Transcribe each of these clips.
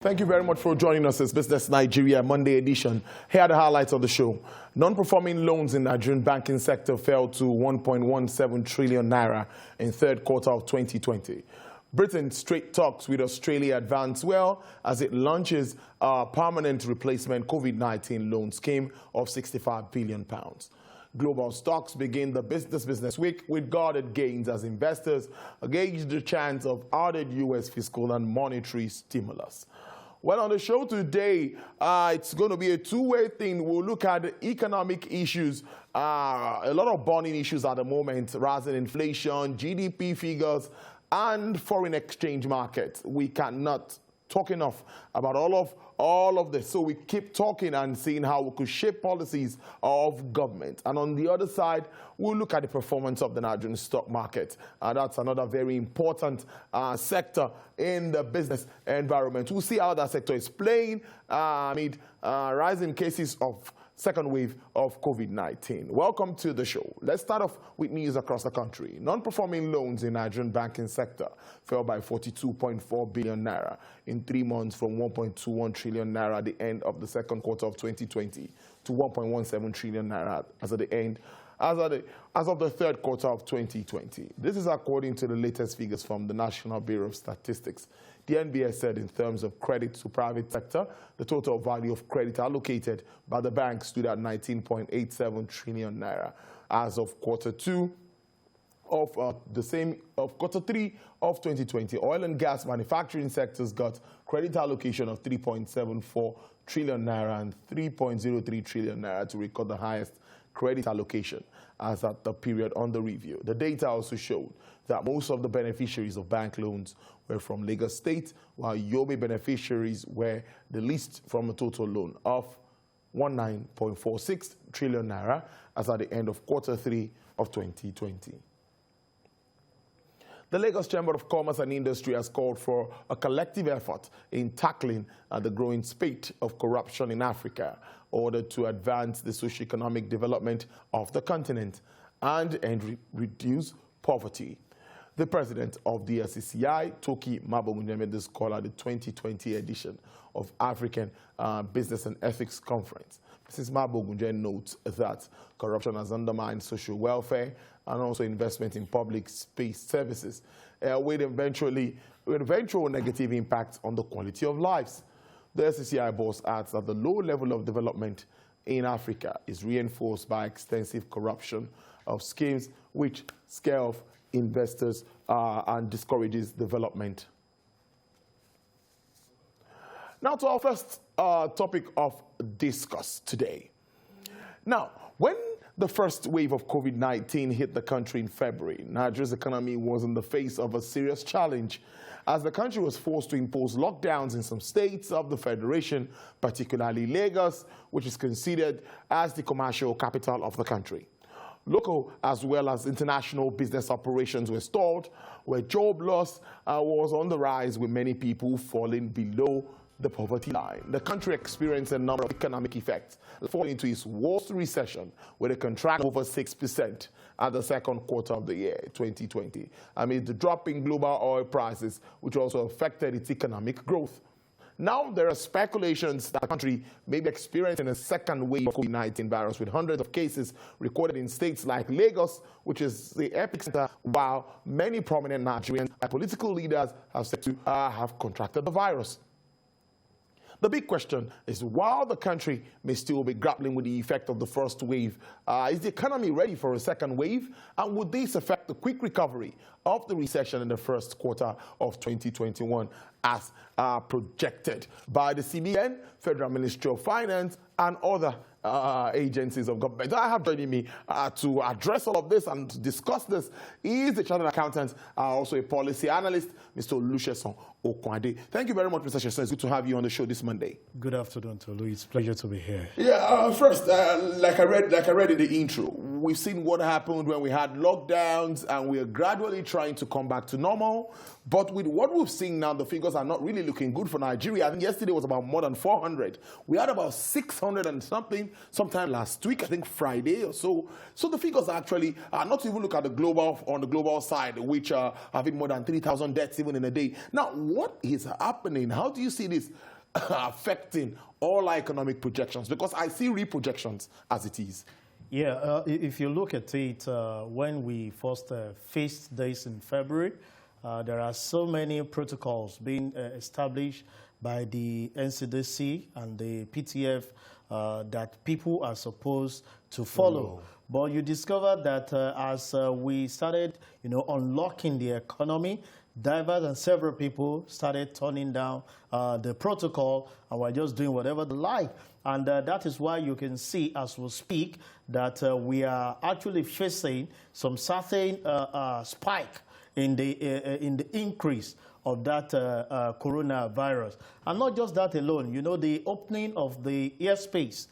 Thank you very much for joining us as Business Nigeria Monday edition. Here are the highlights of the show. Non-performing loans in the Nigerian banking sector fell to 1.17 trillion naira in third quarter of 2020. Britain's straight talks with Australia advance well as it launches a permanent replacement COVID-19 loan scheme of £65 billion. Global stocks begin the business week with guarded gains as investors gauge the chance of added U.S. fiscal and monetary stimulus. Well, on the show today, it's going to be a two-way thing. We'll look at the economic issues, a lot of burning issues at the moment, rising inflation, GDP figures, and foreign exchange markets. We cannot talk enough about all of this. So we keep talking and seeing how we could shape policies of government. And on the other side, we'll look at the performance of the Nigerian stock market. That's another very important sector in the business environment. We'll see how that sector is playing amid rising cases of second wave of COVID-19. Welcome to the show. Let's start off with news across the country. Non-performing loans in Nigerian banking sector fell by 42.4 billion naira in 3 months from 1.21 trillion naira at the end of the second quarter of 2020 to 1.17 trillion naira as of the third quarter of 2020. This is according to the latest figures from the National Bureau of Statistics. The NBS said in terms of credit to private sector, the total value of credit allocated by the bank stood at 19.87 trillion naira. As of quarter three of 2020, oil and gas manufacturing sectors got credit allocation of 3.74 trillion naira and 3.03 trillion naira to record the highest credit allocation as at the period under review. The data also showed that most of the beneficiaries of bank loans were from Lagos State, while Yobe beneficiaries were the least from a total loan of 19.46 trillion naira as at the end of quarter three of 2020. The Lagos Chamber of Commerce and Industry has called for a collective effort in tackling the growing spate of corruption in Africa in order to advance the socio-economic development of the continent and reduce poverty. The president of the SCCI, Toki Mabogunje, made this call at the 2020 edition of African Business and Ethics Conference. Mrs. Mabogunje notes that corruption has undermined social welfare and also investment in public space services with eventual negative impact on the quality of lives. The SCCI boss adds that the low level of development in Africa is reinforced by extensive corruption of schemes which scare off investors and discourages development. Now to our first topic of discuss today. Now, when the first wave of COVID-19 hit the country in February, Nigeria's economy was in the face of a serious challenge as the country was forced to impose lockdowns in some states of the Federation, particularly Lagos, which is considered as the commercial capital of the country. Local as well as international business operations were stalled, where job loss was on the rise, with many people falling below the poverty line. The country experienced a number of economic effects, falling into its worst recession with a contraction of over 6% at the second quarter of the year, 2020, amid the drop in global oil prices, which also affected its economic growth. Now there are speculations that the country may be experiencing a second wave of COVID-19 virus, with hundreds of cases recorded in states like Lagos, which is the epicenter, while many prominent Nigerian political leaders have said to have contracted the virus. The big question is, while the country may still be grappling with the effect of the first wave, is the economy ready for a second wave? And would this affect the quick recovery of the recession in the first quarter of 2021 as projected by the CBN, Federal Ministry of Finance, and other agencies of government? I have joining me to address all of this and to discuss this is the chartered accountant, also a policy analyst, Mr. Olusegun Okwade. Thank you very much, Mr. Sheson. It's good to have you on the show this Monday. Good afternoon, Tolu. It's a pleasure to be here. Yeah, first, like I read in the intro, we've seen what happened when we had lockdowns, and we are gradually trying to come back to normal. But with what we've seen now, the figures figures are not really looking good for Nigeria. I think yesterday was about more than 400. We had about 600 and something sometime last week, I think Friday or so. So the figures are actually, not to even look at the global side, which are having more than 3,000 deaths even in a day. Now, what is happening? How do you see this affecting all our economic projections? Because I see reprojections as it is. Yeah, if you look at it, when we first faced this in February, there are so many protocols being established by the NCDC and the PTF that people are supposed to follow. But you discover that as we started, unlocking the economy, diverse and several people started turning down the protocol and were just doing whatever they like. And that is why you can see as we speak that we are actually facing some certain spike in the increase of that coronavirus. And not just that alone, the opening of the airspace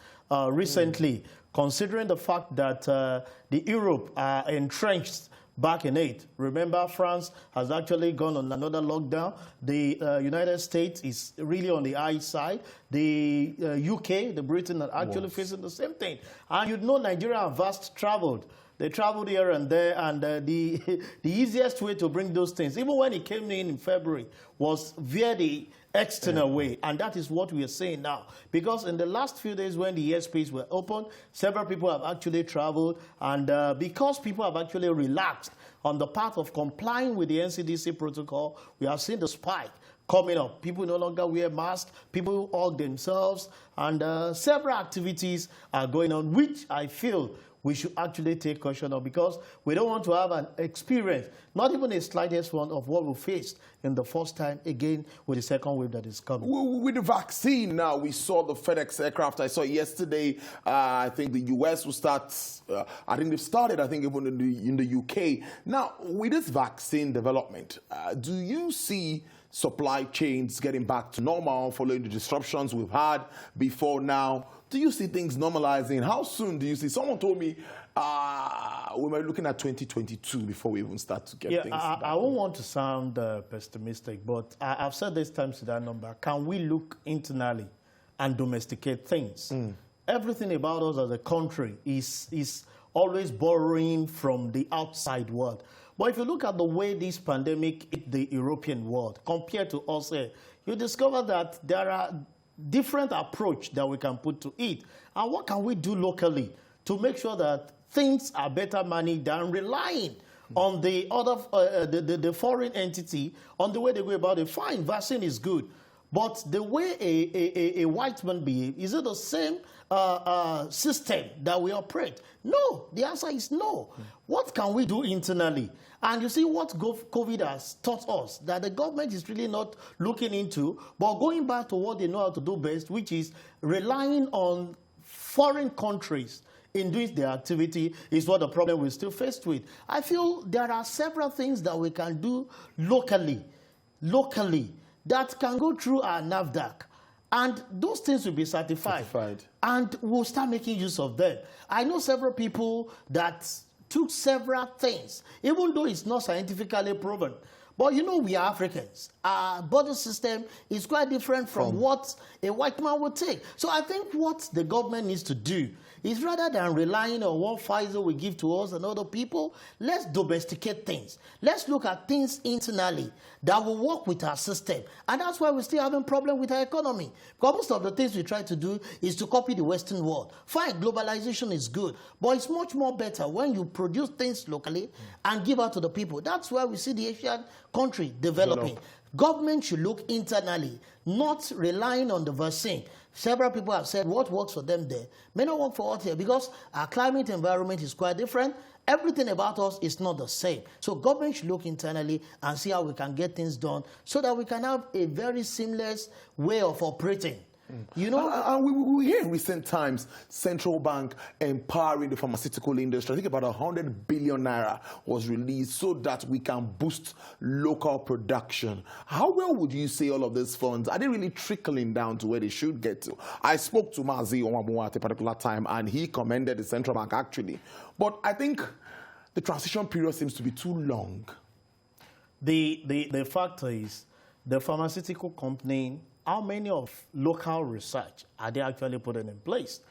recently, considering the fact that the Europe are entrenched back in it. Remember, France has actually gone on another lockdown. The United States is really on the high side. The UK, the Britain are actually facing the same thing. And Nigeria have vast traveled. They traveled here and there, and the easiest way to bring those things, even when it came in February, was via the external way. And that is what we are saying now. Because in the last few days when the airspace were open, several people have actually traveled. And because people have actually relaxed on the path of complying with the NCDC protocol, we have seen the spike coming up. People no longer wear masks. People hug themselves. And several activities are going on, which I feel we should actually take caution of, because we don't want to have an experience, not even a slightest one, of what we faced in the first time again with the second wave that is coming. With the vaccine now, we saw the FedEx aircraft. I saw yesterday, I think the US will start, I think they've started, I think even in the UK. Now, with this vaccine development, do you see supply chains getting back to normal following the disruptions we've had before now? Do you see things normalizing? How soon do you see? Someone told me we were looking at 2022 before we even start to get things back. I won't want to sound pessimistic, but I've said this times to that number. Can we look internally and domesticate things? Everything about us as a country is always borrowing from the outside world. But if you look at the way this pandemic hit the European world compared to us here, you discover that there are different approach that we can put to it. And what can we do locally to make sure that things are better managed than relying on the other, the foreign entity, on the way they go about it? Fine, vaccine is good. But the way a white man behaves, is it the same system that we operate? No, the answer is no. What can we do internally? And you see what COVID has taught us, that the government is really not looking into, but going back to what they know how to do best, which is relying on foreign countries in doing their activity, is what the problem we're still faced with. I feel there are several things that we can do locally, that can go through our NAFDAC. And those things will be certified. And we'll start making use of them. I know several people that took several things, even though it's not scientifically proven. But we are Africans. Our body system is quite different from what a white man would take. So I think what the government needs to do is, rather than relying on what Pfizer will give to us and other people, let's domesticate things. Let's look at things internally that will work with our system. And that's why we're still having problem with our economy. Because most of the things we try to do is to copy the Western world. Fine, globalization is good, but it's much more better when you produce things locally and give out to the people. That's why we see the Asian country developing. Government should look internally, not relying on the vaccine. Several people have said what works for them there may not work for us here, because our climate environment is quite different. Everything about us is not the same. So government should look internally and see how we can get things done so that we can have a very seamless way of operating. And we hear in recent times central bank empowering the pharmaceutical industry. I think about 100 billion naira was released so that we can boost local production. How well would you say all of these funds, are they really trickling down to where they should get to? I spoke to Mazi Onwamu at a particular time, and he commended the central bank actually. But I think the transition period seems to be too long. The fact is, the pharmaceutical company, how many of local research are they actually putting in place?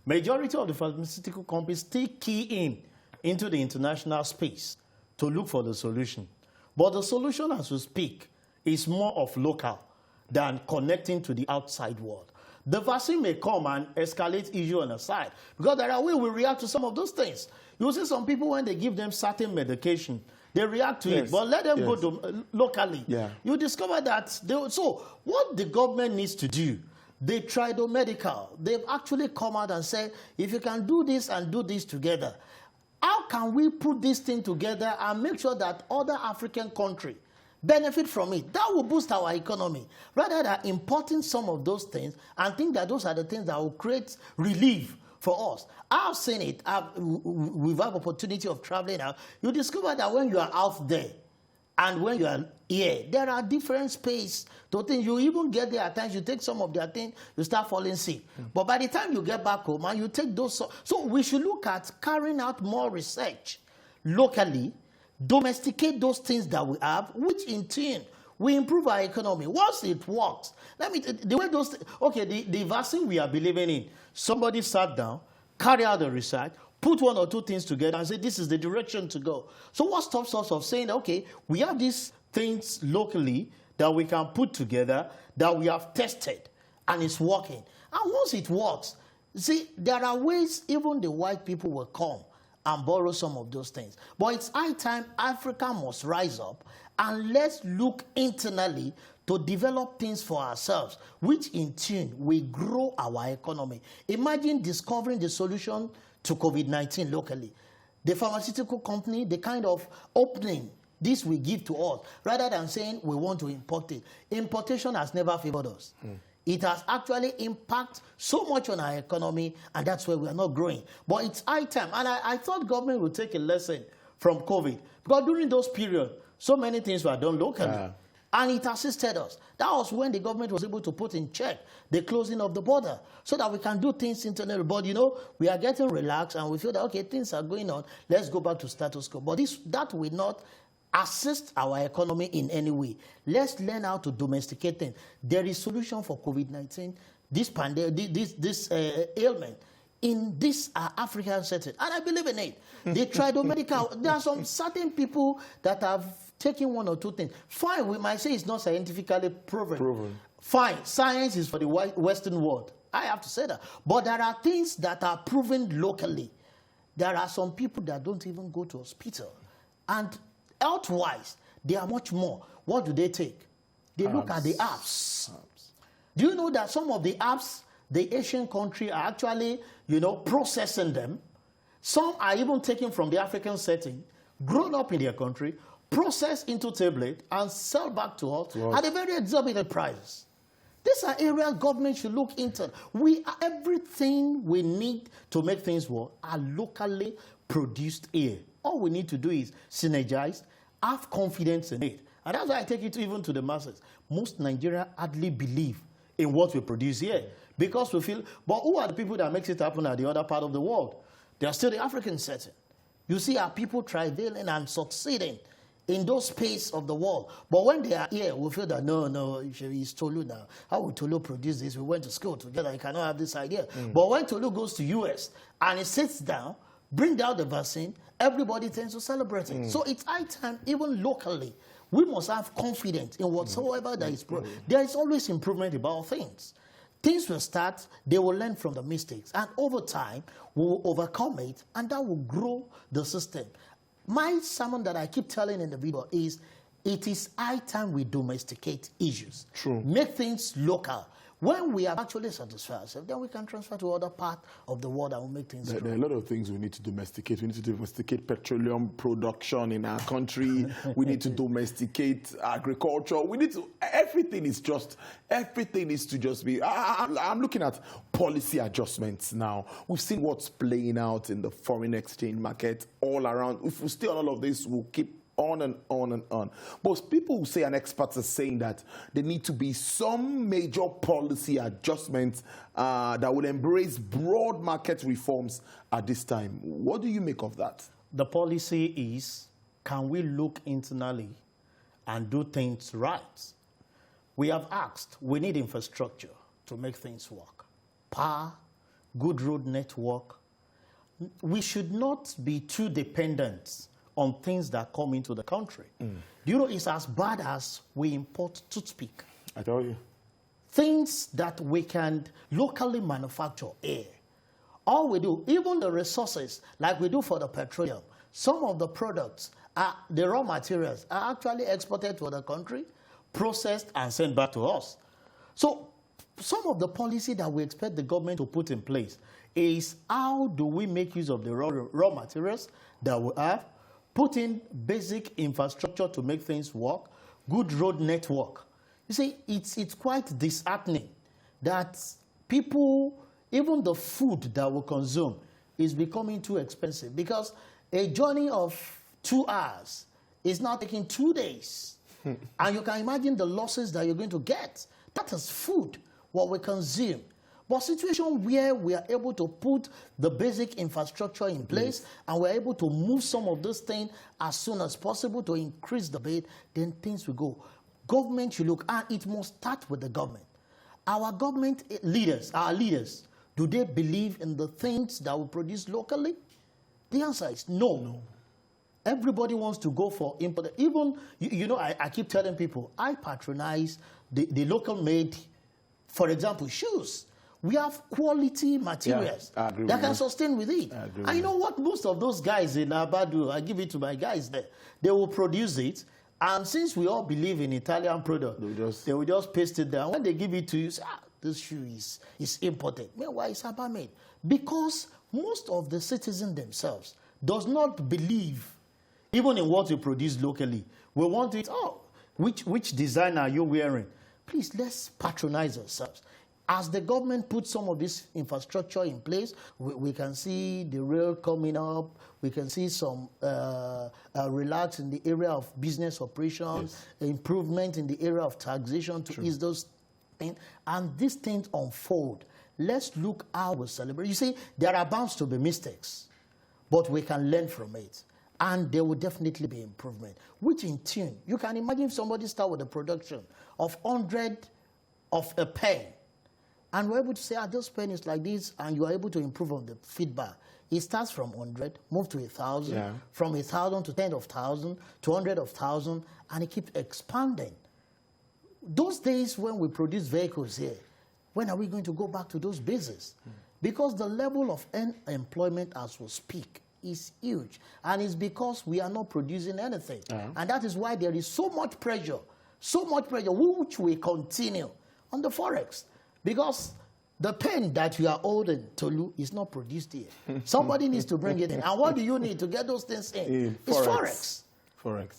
Majority of the pharmaceutical companies still key into the international space to look for the solution. But the solution as we speak is more of local than connecting to the outside world. The vaccine may come and escalate issue on the side because there are ways we react to some of those things. You see some people when they give them certain medication, they react to it, but let them go to, locally. You discover that, so what the government needs to do, they tried medical. They've actually come out and said, if you can do this and do this together, how can we put this thing together and make sure that other African countries benefit from it? That will boost our economy, rather than importing some of those things and think that those are the things that will create relief for us. I've seen it. We've had opportunity of traveling out. You discover that when you are out there and when you are here, there are different space to things. You even get there at times, you take some of their things, you start falling sick. But by the time you get back home and you take those, so we should look at carrying out more research locally, domesticate those things that we have, which in turn we improve our economy. Once it works, the way those, the vaccine we are believing in, somebody sat down, carry out the research, put one or two things together and say, this is the direction to go. So what stops us of saying, okay, we have these things locally that we can put together, that we have tested, and it's working. And once it works, see, there are ways even the white people will come and borrow some of those things. But it's high time Africa must rise up and let's look internally to develop things for ourselves, which in turn will grow our economy. Imagine discovering the solution to COVID-19 locally. The pharmaceutical company, the kind of opening this will give to us, rather than saying we want to import it. Importation has never favored us. It has actually impacted so much on our economy, and that's why we are not growing. But it's high time. And I thought government would take a lesson from COVID, because during those periods, so many things were done locally. And it assisted us. That was when the government was able to put in check the closing of the border so that we can do things internally. But, you know, we are getting relaxed and we feel that, okay, things are going on. Let's go back to status quo. But that will not assist our economy in any way. Let's learn how to domesticate things. There is solution for COVID-19, this pandemic, this ailment, in this African setting. And I believe in it. They tried medical. There are some certain people that have taken one or two things. Fine, we might say it's not scientifically proven. Fine, science is for the Western world. I have to say that. But there are things that are proven locally. There are some people that don't even go to hospital. And health-wise, they are much more. What do they take? They look at the apps. Do you know that some of the apps, the Asian country are actually, you know, processing them? Some are even taken from the African setting, grown up in their country, processed into tablet, and sell back to us at a very exorbitant price. These are areas government should look into. Everything we need to make things work are locally produced here. All we need to do is synergize, have confidence in it. And that's why I take it even to the masses. Most Nigerians hardly believe in what we produce here because we feel, but who are the people that makes it happen at the other part of the world? They are still the African setting. You see our people travailing and succeeding in those space of the world. But when they are here, we feel that, no, it's Tolu now. How will Tolu produce this? We went to school together. You cannot have this idea. But when Tolu goes to US and he sits down, bring down the vaccine, everybody tends to celebrate it. So it's high time, even locally, we must have confidence in whatsoever that is. There is always improvement about things. Things will start, they will learn from the mistakes. And over time, we will overcome it, and that will grow the system. My sermon that I keep telling in the video is, it is high time we domesticate issues. Make things local. When we have actually satisfied ourselves, then we can transfer to other parts of the world and we'll make things There are a lot of things we need to domesticate. We need to domesticate petroleum production in our country. We need to domesticate agriculture. We need to, everything needs to just be, I'm looking at policy adjustments now. We've seen what's playing out in the foreign exchange market all around. If we stay on all of this, we'll keep on and on and on. But people who say, and experts are saying that there need to be some major policy adjustments that will embrace broad market reforms at this time. What do you make of that? The policy is, can we look internally and do things right? We have asked, we need infrastructure to make things work. Power, good road network. We should not be too dependent on things that come into the country. Do you know it's as bad as we import toothpick? I tell you. Things that we can locally manufacture here. All we do, even the resources, like we do for the petroleum, some of the products, the raw materials, are actually exported to the country, processed, and sent back to us. So some of the policy that we expect the government to put in place is how do we make use of the raw materials that we have, put in basic infrastructure to make things work, good road network. You see, it's quite disheartening that people, even the food that we consume is becoming too expensive because a journey of 2 hours is now taking 2 days. And you can imagine the losses that you're going to get. That is food, what we consume. But situation where we are able to put the basic infrastructure in place and we're able to move some of those things as soon as possible to increase the bid, then things will go. Government should look, and it must start with the government. Our government leaders, our leaders, do they believe in the things that we produce locally? The answer is no. Everybody wants to go for import. Even, you know, I keep telling people, I patronize the local made, for example, shoes. We have quality materials that can sustain with it. And you know what most of those guys in Aba do? I give it to my guys there. They will produce it. And since we all believe in Italian product, they will just paste it down. When they give it to you, say, this shoe is imported. Meanwhile, it's Aba made. Because most of the citizens themselves does not believe even in what you produce locally. We want it, which design are you wearing? Please, let's patronize ourselves. As the government puts some of this infrastructure in place, we can see the rail coming up. We can see some relax in the area of business operations, improvement in the area of taxation to ease those things. And these things unfold. Let's look how we celebrate. You see, there are bound to be mistakes, but we can learn from it. And there will definitely be improvement, which in tune, you can imagine if somebody start with a production of 100 of a pen, and we're able to say, this pen is like this, and you are able to improve on the feedback. It starts from 100, move to 1,000, from 1,000 to 10,000, to 100,000, and it keeps expanding. Those days when we produce vehicles here, when are we going to go back to those bases? Because the level of unemployment as we speak is huge. And it's because we are not producing anything. And that is why there is so much pressure, which will continue on the Forex. Because the pen that you are holding, Tolu, is not produced here. Somebody needs to bring it in. And what do you need to get those things in? It's Forex.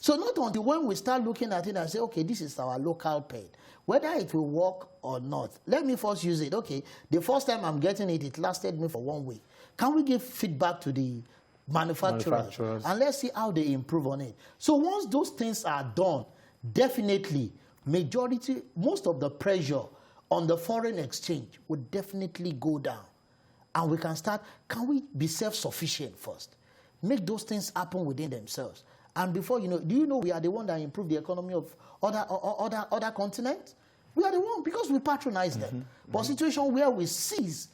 So not until when we start looking at it and say, okay, this is our local pen. Whether it will work or not, let me first use it. Okay, the first time I'm getting it, it lasted me for 1 week. Can we give feedback to the manufacturers? And let's see how they improve on it. So once those things are done, definitely, most of the pressure on the foreign exchange would definitely go down. And we can start, can we be self-sufficient first? Make those things happen within themselves. And before you know, do you know we are the one that improve the economy of other continents? We are the one because we patronize them. But situation where we cease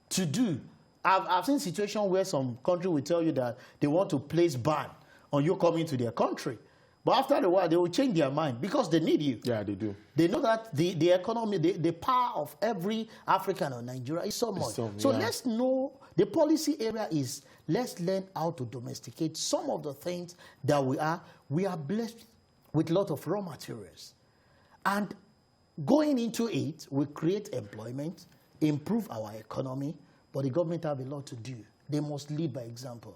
to do, I've seen situation where some country will tell you that they want to place ban on you coming to their country. But after a while, they will change their mind because they need you. Yeah, they do. They know that the economy, the power of every African or Nigeria is so much. So let's know, the policy area is, let's learn how to domesticate some of the things that we are blessed with a lot of raw materials. And going into it, we create employment, improve our economy, but the government have a lot to do. They must lead by example.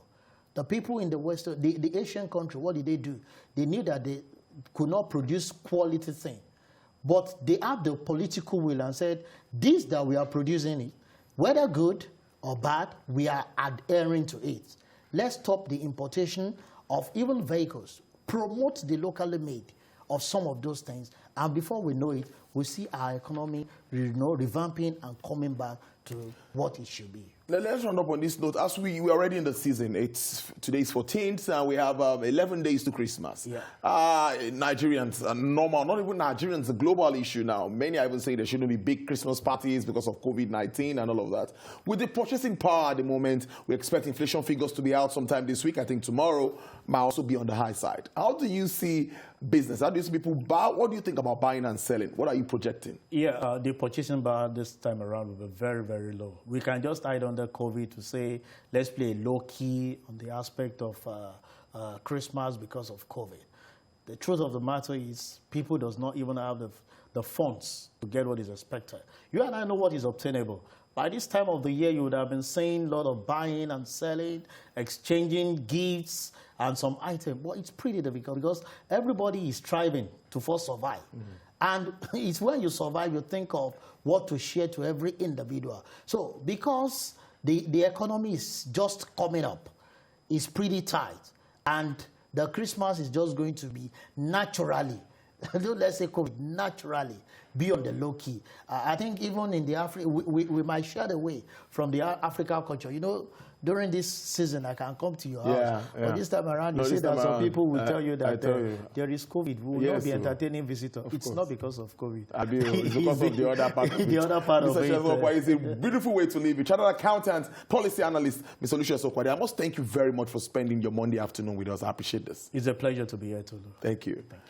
The people in the West, the Asian country, what did they do? They knew that they could not produce quality thing. But they have the political will and said, this that we are producing it, whether good or bad, we are adhering to it. Let's stop the importation of even vehicles. Promote the locally made of some of those things. And before we know it, we see our economy revamping and coming back to what it should be. Let's round up on this note. As we're already in the season, today's 14th, and we have 11 days to Christmas. Yeah. Nigerians are normal, not even Nigerians, a global issue now. Many are even saying there shouldn't be big Christmas parties because of COVID-19 and all of that. With the purchasing power at the moment, we expect inflation figures to be out sometime this week. I think tomorrow might also be on the high side. How do you see business? How do you see people buy? What do you think about buying and selling? What are you projecting? Yeah, the purchasing power this time around will be very, very low. We can just hide under COVID to say, let's play low key on the aspect of Christmas because of COVID. The truth of the matter is people does not even have the funds to get what is expected. You and I know what is obtainable. By this time of the year, you would have been seeing a lot of buying and selling, exchanging gifts and some items. But it's pretty difficult because everybody is striving to first survive. And it's when you survive, you think of what to share to every individual. So because the economy is just coming up, it's pretty tight. And the Christmas is just going to be naturally, let's say COVID, naturally be on the low key. I think even in the Africa, we might share away from the African culture. You know, during this season, I can come to your house. But this time around, you see that some people will tell you that there is COVID. We will not be entertaining visitors. It's not because of COVID. It's because of the other part of it. The other part of it. It's a beautiful way to live. Chartered accountant, policy analyst, Mr. Lucius Okwade. I must thank you very much for spending your Monday afternoon with us. I appreciate this. It's a pleasure to be here, Tolu. Thank you.